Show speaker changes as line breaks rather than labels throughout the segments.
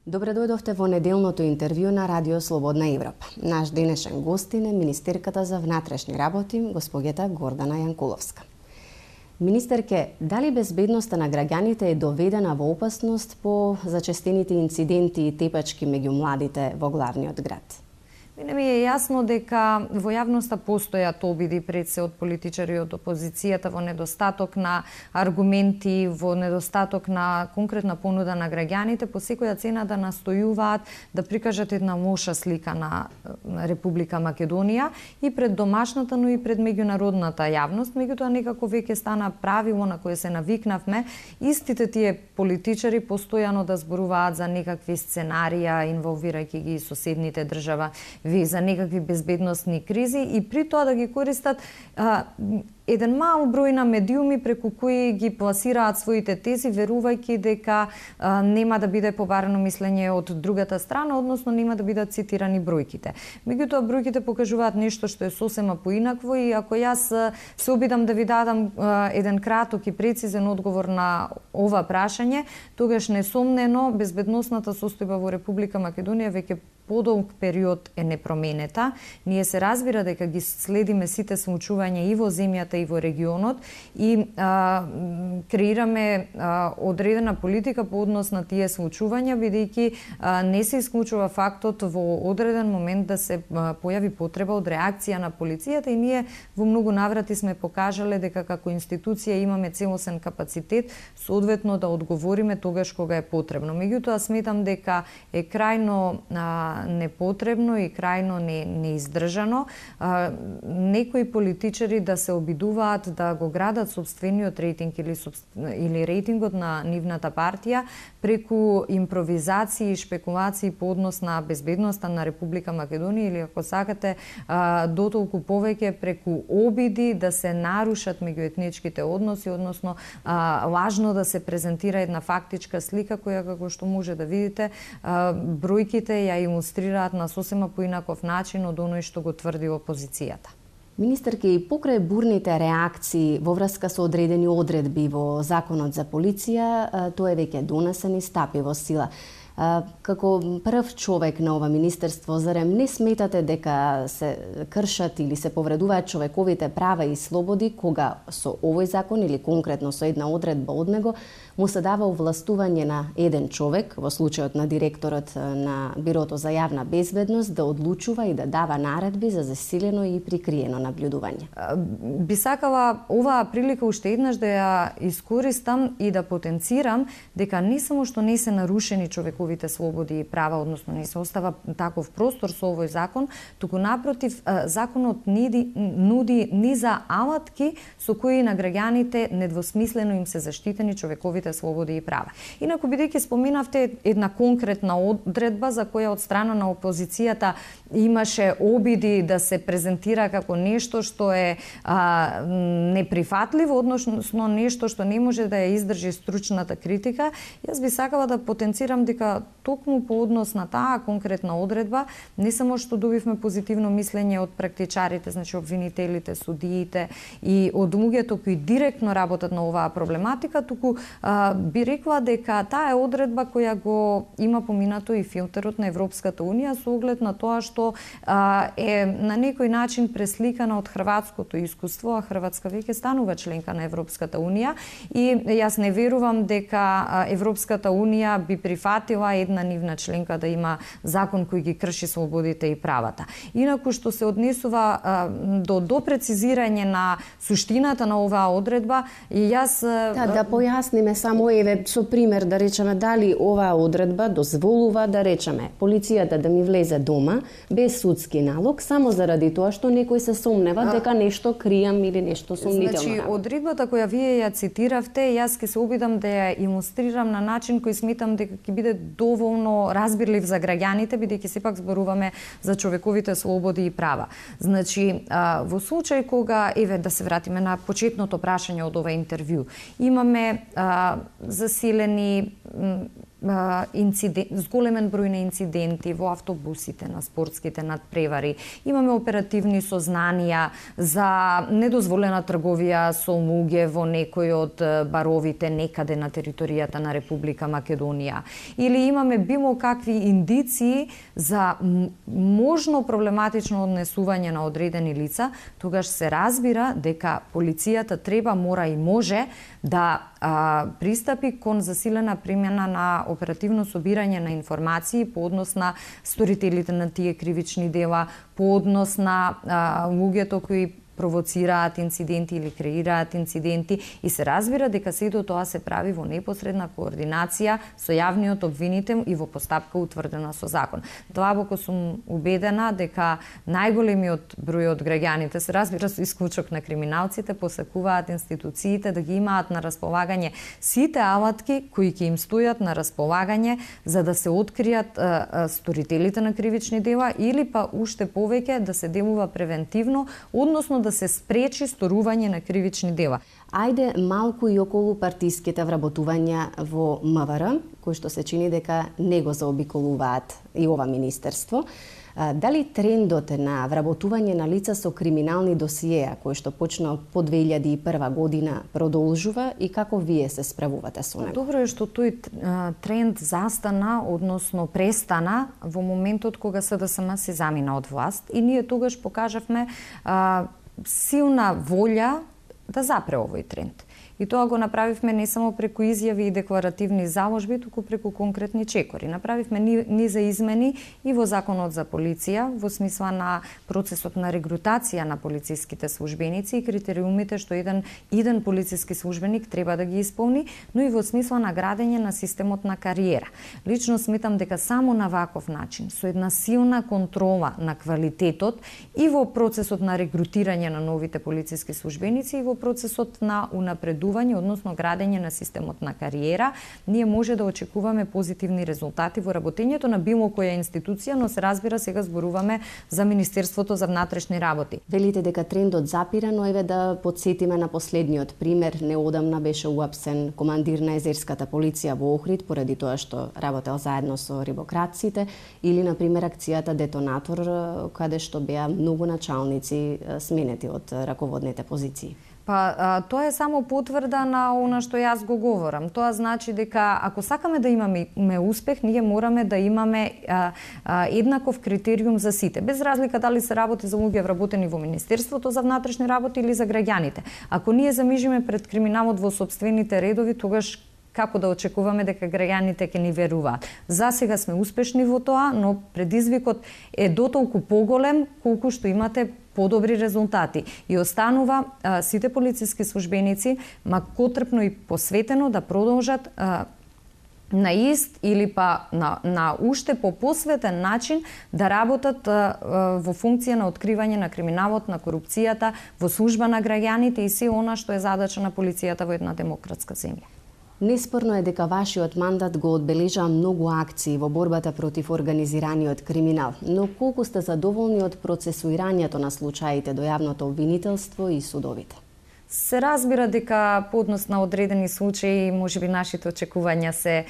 Добре дојдовте во неделното интервју на Радио Слободна Европа. Наш денешен гостин е министерката за внатрешни работи, госпоѓата Гордана Јанкуловска. Министерке, дали безбедноста на граѓаните е доведена во опасност по зачестените инциденти и тепачки меѓу младите во главниот град?
Мене ми е јасно дека во јавноста постојат обиди пред се од политичари од опозицијата во недостаток на аргументи, во недостаток на конкретна понуда на граѓаните, по секоја цена да настојуваат да прикажат една лоша слика на Република Македонија и пред домашната, но и пред меѓународната јавност. Меѓутоа некако веќе стана правило на кое се навикнавме, истите тие политичари постојано да зборуваат за некакви сценарија, инволвирајќи ги и соседните држава, за некакви безбедносни кризи и при тоа да ги користат еден мал број на медиуми преку кои ги пласираат своите тези, верувајќи дека нема да биде побарано мислење од другата страна, односно нема да бидат цитирани бројките. Меѓутоа, бројките покажуваат нешто што е сосема поинакво и ако јас се обидам да ви дадам еден краток и прецизен одговор на ова прашање, тогаш несомнено безбедносната состојба во Република Македонија веќе подолг период е непроменета. Ние се разбира дека ги следиме сите случувања и во земјата и во регионот и креираме одредена политика по однос на тие случувања, бидејќи не се исклучува фактот во одреден момент да се појави потреба од реакција на полицијата и ние во многу наврати сме покажале дека како институција имаме целосен капацитет соодветно да одговориме тогаш кога е потребно. Меѓутоа сметам дека е крајно непотребно и крајно неиздржано некои политичари да се обидуваат да го градат сопствениот рейтинг или рейтингот на нивната партија преку импровизации и шпекулации по однос на безбедноста на Република Македонија или ако сакате дотолку повеќе преку обиди да се нарушат меѓуетничките односи, односно лажно да се презентира една фактичка слика која како што може да видите бројките ја илустрираат на сосема поинаков начин од оној што го тврди опозицијата.
Министерке, и покрај бурните реакции во врска со одредени одредби во Законот за полиција, тој е веќе донесен и стапи во сила. Како прв човек на ова министерство, зарем не сметате дека се кршат или се повредуваат човековите права и слободи кога со овој закон или конкретно со една одредба од него му се дава овластување на еден човек, во случајот на директорот на Бирото за јавна безбедност, да одлучува и да дава наредби за засилено и прикриено наблюдување?
Би сакала оваа прилика уште еднаш да ја искористам и да потенцирам дека не само што не се нарушени човековите слободи и права, односно не се остава таков простор со овој закон, туку напротив, законот нуди низа алатки со кои на граѓаните недвосмислено им се заштитени човековите слободи и права. Инаку, бидејќи споминавте една конкретна одредба за која од страна на опозицијата имаше обиди да се презентира како нешто што е неприфатливо, односно нешто што не може да ја издржи стручната критика, јас би сакала да потенцирам дека токму по однос на таа конкретна одредба не само што добивме позитивно мислење од практичарите, значи обвинителите, судиите и од луѓето кои директно работат на оваа проблематика, туку би рекла дека таа е одредба која го има поминато и филтерот на Европската унија со оглед на тоа што е на некој начин пресликана од хрватското искуство, а Хрватска веќе станува членка на Европската унија и јас не верувам дека Европската унија би прифатила една нивна членка да има закон кој ги крши слободите и правата. Инаку што се однесува до прецизирање на суштината на оваа одредба и јас
да појасниме само еве со пример да речеме дали оваа одредба дозволува да речеме полицијата да ми влезе дома без судски налог само заради тоа што некој се сомнева дека нешто кријам или нешто сомнително.
Значи одредбата која вие ја цитиравте, јас ќе се обидам да ја илустрирам на начин кој сметам дека ќе биде доволно разбирлив за граѓаните, бидејќи сепак зборуваме за човековите слободи и права. Значи, во случај кога, еве да се вратиме на почетното прашање од ова интервју, имаме засилени зголемен број на инциденти во автобусите, на спортските надпревари. Имаме оперативни сознанија за недозволена трговија со луѓе во некој од баровите некаде на територијата на Република Македонија. Или имаме било какви индиции за можно проблематично однесување на одредени лица, тогаш се разбира дека полицијата треба, мора и може да пристапи кон засилена примена на оперативно собирање на информации по однос на сторителите на тие кривични дела, по однос на луѓето кои провоцираат инциденти или креираат инциденти, и се разбира дека сето тоа се прави во непосредна координација со јавниот обвинител и во постапка утврдена со закон. Длабоко сум убедена дека најголемиот број од граѓаните, се разбира со исклучок на криминалците, посакуваат институциите да ги имаат на располагање сите алатки кои ќе им стојат на располагање за да се откријат сторителите на кривични дела, или па уште повеќе да се делува превентивно, односно да се спречи сторување на кривични дела.
Ајде малку и околу партиските вработувања во МВР, кои што се чини дека не го заобиколуваат и ова министерство. Дали трендот на вработување на лица со криминални досиеа, кои што почна по 2001 година, продолжува и како вие се справувате со него?
Добро е што тој тренд застана, односно престана во моментот кога СДСМ се замина од власт, и ние тогаш покажавме силна волја да запре овој тренд. И тоа го направивме не само преку изјави и декларативни заложби, туку преку конкретни чекори. Направивме низа измени и во Законот за полиција, во смисла на процесот на регрутација на полициските службеници и критериумите што еден полициски службеник треба да ги исполни, но и во смисла на градење на системот на кариера. Лично сметам дека само на ваков начин, со една силна контрола на квалитетот и во процесот на регрутирање на новите полициски службеници и во процесот на унапредување, односно градење на системот на кариера, ние може да очекуваме позитивни резултати во работењето на било која институција, но се разбира сега зборуваме за Министерството за внатрешни работи.
Велите дека трендот запира, но еве да подсетиме на последниот пример. Неодамна беше уапсен командир на езерската полиција во Охрид поради тоа што работел заедно со рибократците, или на пример акцијата Детонатор, каде што беа многу началници сменети од раководните позиции.
Па тоа е само потврда на она што јас го говорам. Тоа значи дека ако сакаме да имаме успех, ние мораме да имаме еднаков критериум за сите, без разлика дали се работи за луѓе вработени во Министерството за внатрешни работи или за граѓаните. Ако ние замижиме пред криминалот во сопствените редови, тогаш како да очекуваме дека граѓаните ќе ни веруваат. За сега сме успешни во тоа, но предизвикот е дотолку поголем колку што имате подобри резултати, и останува сите полициски службеници макотрпно и посветено да продолжат на ист или па на уште по посветен начин да работат во функција на откривање на криминалот, на корупцијата, во служба на граѓаните и се она што е задача на полицијата во една демократска земја.
Неспорно е дека вашиот мандат го одбележа многу акции во борбата против организираниот криминал, но колку сте задоволни од процесуирањето на случаите до јавното обвинителство и судовите?
Се разбира дека по однос на одредени случаи можеби нашите очекувања се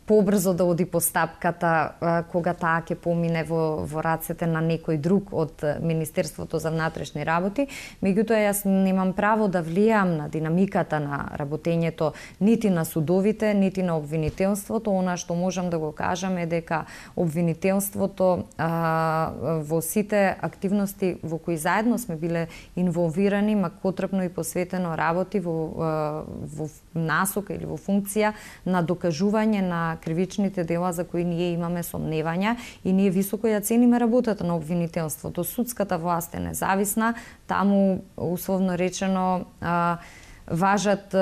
побрзо да оди постапката кога таа ќе помине во рацете на некој друг од Министерството за внатрешни работи. Меѓутоа јас немам право да влијам на динамиката на работењето нити на судовите, нити на обвинителството. Она што можам да го кажам е дека обвинителството во сите активности во кои заедно сме биле инволвирани, макотрпно и посветено работи во насока или во функција на докажување на кривичните дела за кои ние имаме сомневања, и ние високо ја цениме работата на обвинителството. Судската власт е независна, таму условно речено важат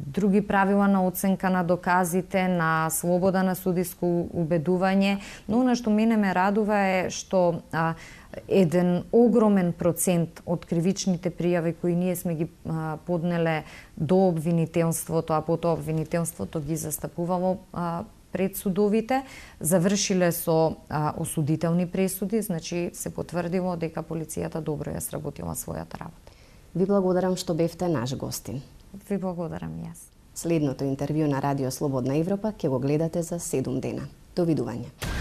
други правила на оценка на доказите, на слобода на судиско убедување, но она што мене ме радува е што еден огромен процент од кривичните пријави кои ние сме ги поднеле до обвинителството, а потоа обвинителството ги застапувало пред судовите, завршиле со осудителни пресуди, значи се потврдило дека полицијата добро ја сработила својата работа.
Ви благодарам што бевте наш гостин.
Ви благодарам и јас.
Следното интервју на Радио Слободна Европа ќе го гледате за 7 дена. Довидување.